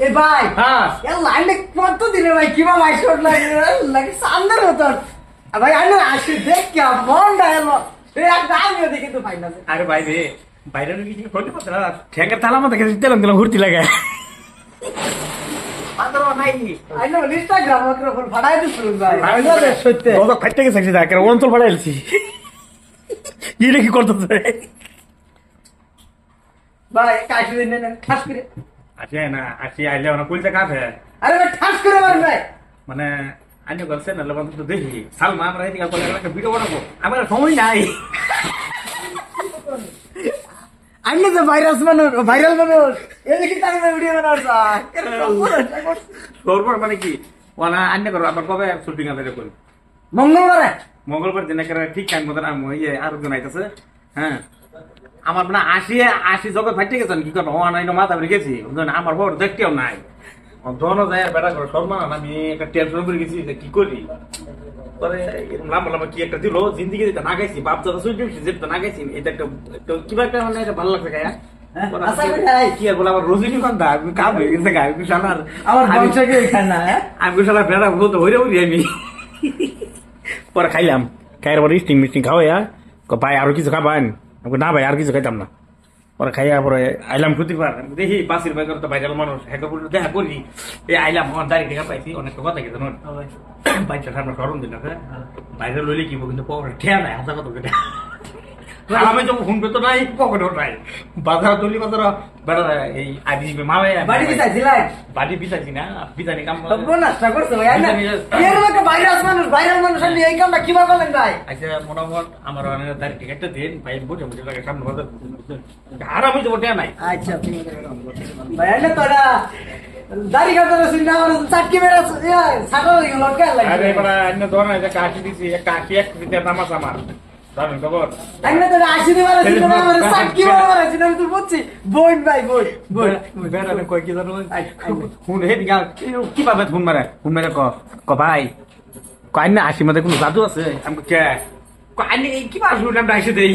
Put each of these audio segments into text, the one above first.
এ ভাই হ্যাঁ এ লাইনে কত দিনে ভাই কিবা ভাই শট লাগে সামনের মতো ভাই আনো আসি দেখ কি মন ডায়লো এ একটা আমিও দেখি তো ফাইনাল আরে ভাই রে বাইরে কিছু করতে পারছে না ঠেঙ্গার তালা মতো গেছে দিলাম দিলাম ঘুরতে লাগে আদর নাই আইনো ইনস্টাগ্রাম ওর ফাড়াই দিছিল ভাই আইনো সত্যি বড় ফাইটে গেছে একটা অঞ্চল ফাড়াইছি এটা কি করতেছে ভাই কাশি দিন না ঠাস করে আসে না আসি আইলে ওনা কইতে কাটে আরে ভাই ঠাস করে মার ভাই মানে আইনে করছে না লবণ তো দেখি সালমা আমরা এদিকে কলে একটা ভিডিও বানাবো আমার সময় নাই আইনো তো ভাইরাল মানুষ এদিকে তার ভিডিও বানাওয়া তোর মানে কি ওনা আইনে করো আবার কবে শুটিং আছে করি মঙ্গলবারে মঙ্গলবার দিন একটা ঠিক টাইম মতন ইয়ে আর জন আইতেছে হ্যাঁ আমার মানে আসি জগৎ ফাইটে গেছেন কি করবো অনাইন মাথা বেড়ে গেছি আমার বড় দেখতেও নাই ধনও যায় আর বেড়া করে সম্মান আমি একটা টেনশন করে গেছি যে কি করি পরে লাম্বা লাম্বা কি একটা দিল জিন্দিগি যেটা না গাইছি বাপ দাদা সুযোগ যেটা না গাইছি এটা একটা কিবা একটা মানে এটা ভালো লাগছে গায়া কি আর বলে আমার রজনীগন্ধা আমি কাম হয়ে গেছে গায়ে বিশালার আমার বংশকে এখানে আমি বিশালার বেড়া বলতে হইরে হইরি আমি পরে খাইলাম খাইয়ের পরে স্টিং মিস্টিং খাওয়া ভাই আরো কিছু খাবেন না ভাই আর কিছু খাইতাম না পরে খাইয়া পরে আইলাম প্রতিবার দেখি বাসির ভাই তো ভাইরাল মানুষ হ্যাঁ দেখা করি এই আইলাম আমার দাঁড়িয়ে দেখা পাইছি অনেক কথা গেছে বাইকটা সামনে সরম দিন বাইরে লইলে কি কিন্তু ঠেয়া নাই হাজার কত কেটে আমি তো ফোন পেতো নাই পকেটও নাই বাজার দলি বাজার বেড়া এই আদি মামে বাড়ি বিছাইছিলেন বাড়ি বিছাইছি না বিছানি কাম নষ্ট করছে ভাই না এর ভাইরাল মানুষ আমি এই কামটা কিভাবে করলেন ভাই আচ্ছা মোটামুটি আমার তার টিকেটটা দিন ভাই বুঝে বুঝে লাগে সামনে বাজার আর আমি তো ঠেয়া নাই আচ্ছা ভাই না তোরা দাড়ি কাটার সিনা আমার চাটকি মেরা ছাড়া হয়ে গেল কে লাগে আরে বড় অন্য ধরনের যে কাশি দিছি এক কাশি এক দিতে নামাজ আমার জানেন খবর আমি তো আসি দিবার সিনা আমার চাটকি মেরা সিনা আমি তো বুঝছি বোন ভাই বোন বেড়া কই কি জানো ফোন হে দিগা কি পাবে ফোন মারে ক ভাই কই না আসি মধ্যে কোনো জাদু আছে আমি কে কই না কি বা শুনলাম ডাইছে দেই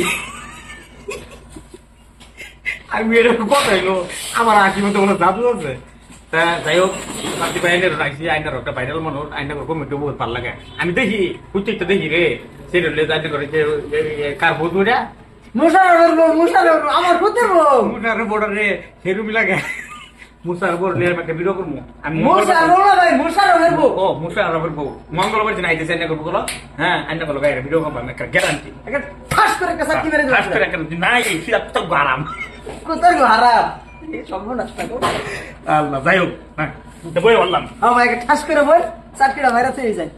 আমি এর কথা হইলো আমার আসি মধ্যে কোনো জাদু আছে তা যাই হোক পাতি বাইনের রাখছি আইনার একটা ভাইরাল মানুষ আইনার কমিটি বহুত ভালো লাগে আমি দেখি প্রত্যেকটা দেখি রে সেটা আইনে করে কার ভূত ওটা মুশারফ আমার পুত্র মুসার বোর্ডারে সেরুমি লাগে মুসার বোর্ড নিয়ে একটা ভিডিও করবো আমি মুশারফের বউ ও মুসারফের বউ মঙ্গলবার দিন আইতেছে আইনা করবো বলো হ্যাঁ আইনা বলো গায়ে ভিডিও করবো একটা গ্যারান্টি ঠাস করে একটা চাটকি মেরে ফার্স্ট করে একটা নাই সেটা তো আরাম কোথায় হারাম এই সর্বনাশ আল্লাহ যাই হোক হ্যাঁ বই বললাম ভাই ঠাস করে বল চাটকিটা ভাইরাস হয়ে যায়